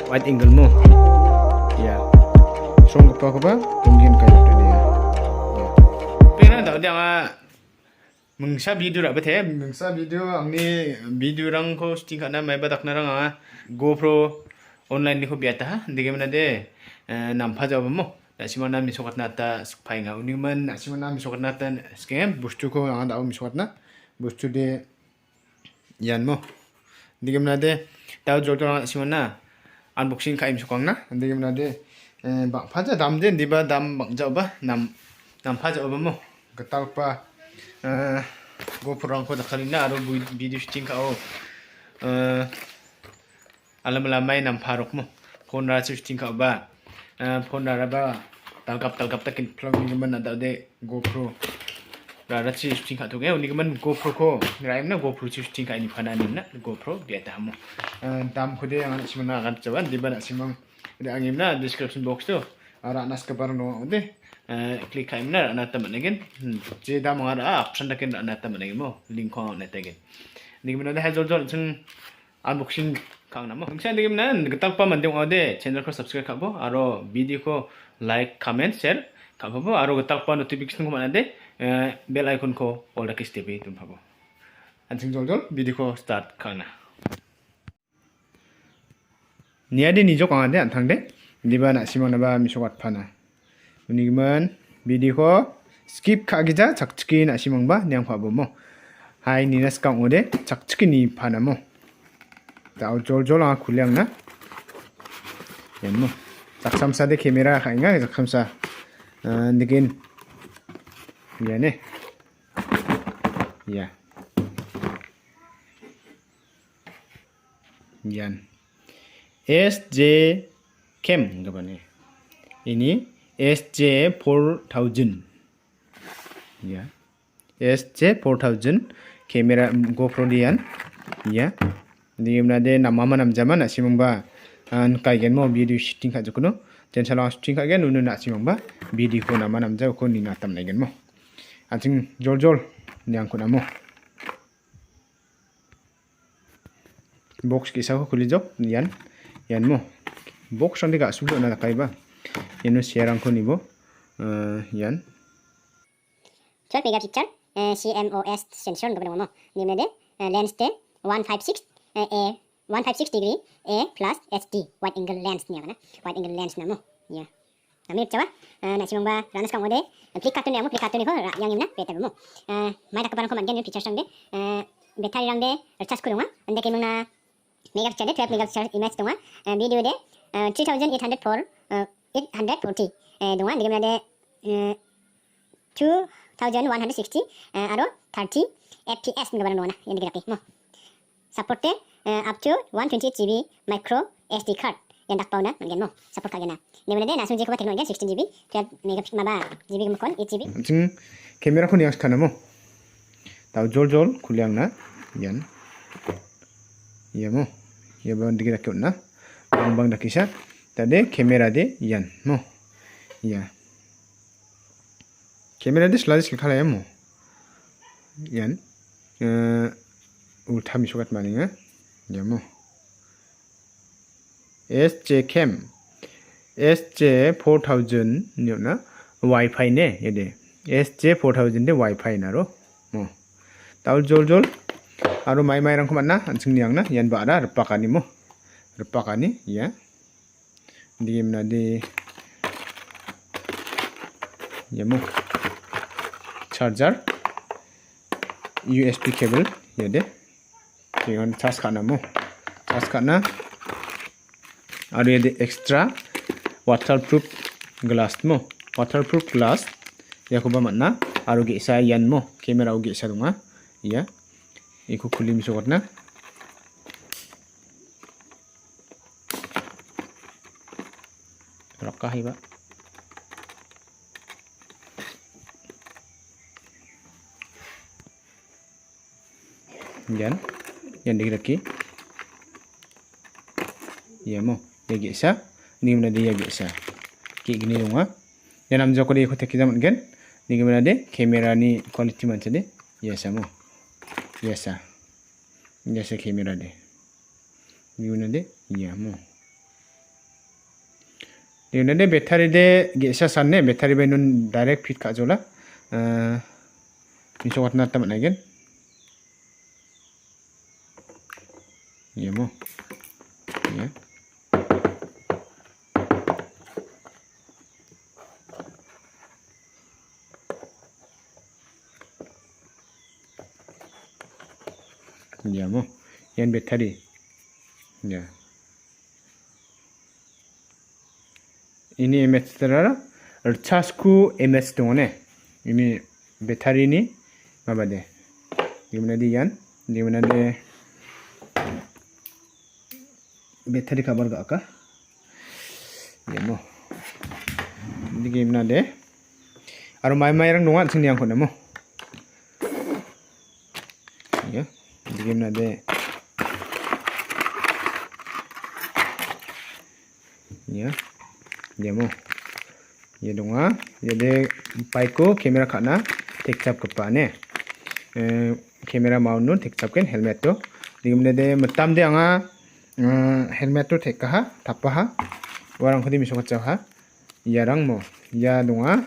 wide angle mo. Ya. Strong apa mungkin kayak tadi ya. Pengen tahu dia mengsa video apa teh? Mengsa video angni video rang ko shooting kana mai badak na rang GoPro online ni ko biata dige mana de nampa jawab mo. Nasimana misokat nata painga uniman nasimana misokat nata scam bustu ko anda misokat na bustu de yan mo. Dige mana de tahu jolto nasimana unboxing kai misokang na dige mana de bang paja dam den diba dam bang jawab nam paja jawab mo. Ketal pa GoPro rang ko dakalina aro video shooting ka alam-alamay nam parok mo. Phone ra shooting ka ba phone ba talkap takin plug ni man ada de GoPro rara chi shooting ka to ge ni man GoPro ko raim na GoPro chi shooting ka ni phana ni na GoPro biata mo dam ko de ang simana kan jaban di bana simang de angim na description box to ara nas ka bar no de klik kaim na na tam negen je dam ara option takin na tam negen mo linkko na takin ni man de ha jol chung unboxing kang namo ngsa digim nan getak pa mandeng ode channel ko subscribe kabo aro video ko like comment share kabo aro getak pa notification ko manade bell icon ko all rakis tv tum phabo anjing jol video ko start kana niade nijo kang ade anthang de diba na simang na ba misokat phana uniman video ko skip khagija chakchki na simang ba nyang phabo mo hai ninas kang ode chakchki ni phana mo tahu jol ang kuliang na yan mo saksamsa de kamera kainga saksamsa digin yan ya yan SJCAM gabane ini SJ4000 ya SJ4000 kamera GoPro dian ya Digimna de nama nam zaman nasimang ba an kaigen mo video shooting ka jokono jen sala shooting ka gen unu nasimang ba video ko nama nam jaw ko ni natam naigen mo anjing jol nyang ko namo box ki sa ko khuli jok yan mo box andi ga sulo na kai ba yenu share ang ko nibo yan 12 megapixel CMOS sensor gabano mo nimne de lens te 156 156 degree A plus HD wide angle lens niya kana wide angle lens na mo ya amir chawa na simang ba ranas kang ode flipcart ni amo flipcart ni ko yang imna beta mo mai da kabaran ko man gen picture sang de battery rang de charge ko nga ande ke mangna megapixel de 12 megapixel image donga video de 3800 for 840 donga digam de 2160 aro 30 fps ni kabaran na yan digirapi mo support up to 128 GB micro SD card yang dak pauna ngen mo support kagena ne mena de nasun je ko batin ngen 16 GB 12 megapixel maba GB mokon 8 GB jing kamera ko niang skana mo taw jol kuliang na yan ya mo ya ba digira ko na bang dakisa tade kamera de yan mo ya kamera de slide khala mo yan ulta misokat maninga Yamo SJCAM SJ4000 na WiFi ne yede SJ4000 de WiFi na ro mo taul jol aro mai rang kemana ansing niang na yan ba ada repakani mo repakani ya diem na de yamo charger USB cable yede dengan charge kana mo charge kana ada extra waterproof glass mo waterproof glass ya ko ba manna aro ge sa yan mo camera ugi sa dunga ya iku kulim sokot na rakah iba yan digiraki ya mo ya gesa ni mena de ya gesa ki gini dunga yan am joko de ko tekki zaman gen ni mena de kamera ni quality man de ya samo ya sa kamera de ni mena de ya mo Ini battery de gesa sanne battery be nun direct fit ka jola. Ini sokat nata mat nagen. Ya mo. Ya. Ya mo. Yan battery. Ya. Ini ms terara chargeku ms dongone. Ini battery ni apa deh? Gimana dia yan? Gimana deh? Battery kabar gak kah? Ya mo. Ini gimana deh? Aro mai orang dongan sini yang kau namo. Ya. Ini gimana deh? Ya. Ya mo. Ya donga. Jadi paiko kamera kana tekcap kepane. Kamera mau nun tekcap kan helmet tu. Digimana deh metam deh anga helmet tu tekah tapah. Warang kodi misok cah. Yarang mo. Ya donga.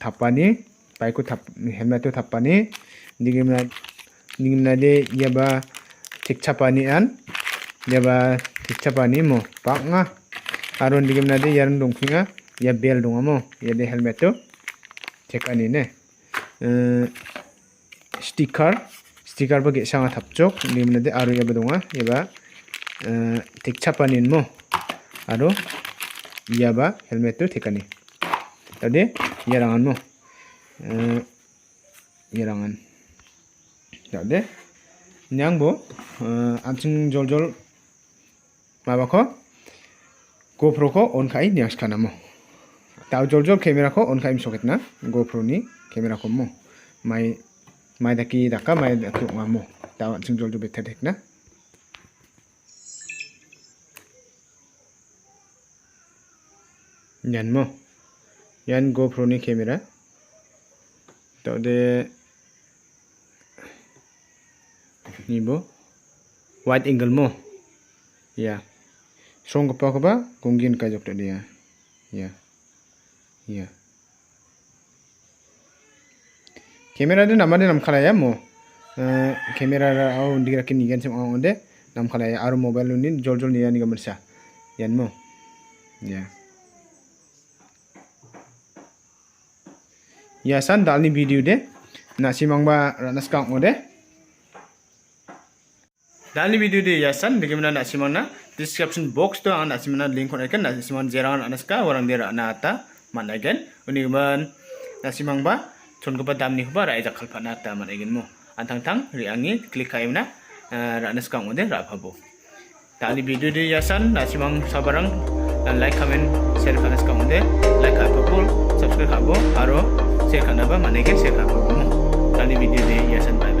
Tapani paiko tap helmet tu tapani. Digimana deh ya ba tekcapani an. Ya ba tekcapani mo. Pak nga. Aron digimana deh yarang dongkinga. Ya bel donga mo. Ya deh helmet tu. Cekani ne. Stiker bagi sangat tapcok. Digimana deh aro ya ba donga. Ya ba tekcapanin mo. Aro ya ba helmet tu tekani. Tadi yarangan mo. Yarangan. Tadi nyang bo ancing jol mabako GoPro ko on kai nyang skana mo. Tau jol kamera ko on kai soket na GoPro ni kamera ko mo. Mai daki daka mai daki mo. Tau ancing jol better dek na. Yan mo. Yan GoPro ni kamera. Tau de ni bo wide angle mo. Ya. Strong kapa kongin ka jok dia. Ya. Ya. Kamera de namade nam khala ya mo. Kamera ra au digra kin nigan sem onde nam khala ya aro mobile ni jol ni ya ni gamersa. Yan mo. Ya. Ya san dalni video de nasimang ba ranasikode ode. Dalni video de ya san bagaimana nasimang na description box tu ang nasimang na link ko ikan nasimang jerangan anaska orang dia na ata mana ikan uniman nasimang ba chon ko pa dam ni ba ra ija khalpa na ta mana ikan mo antang tang riangi klik kayo na ranasikode ode ra phabo. Dalni video de ya san nasimang sabarang dan like comment share ranasikode ode like apa subscribe habo aro share kanaba mana ikan share habo mo. Dalni video de ya san bye.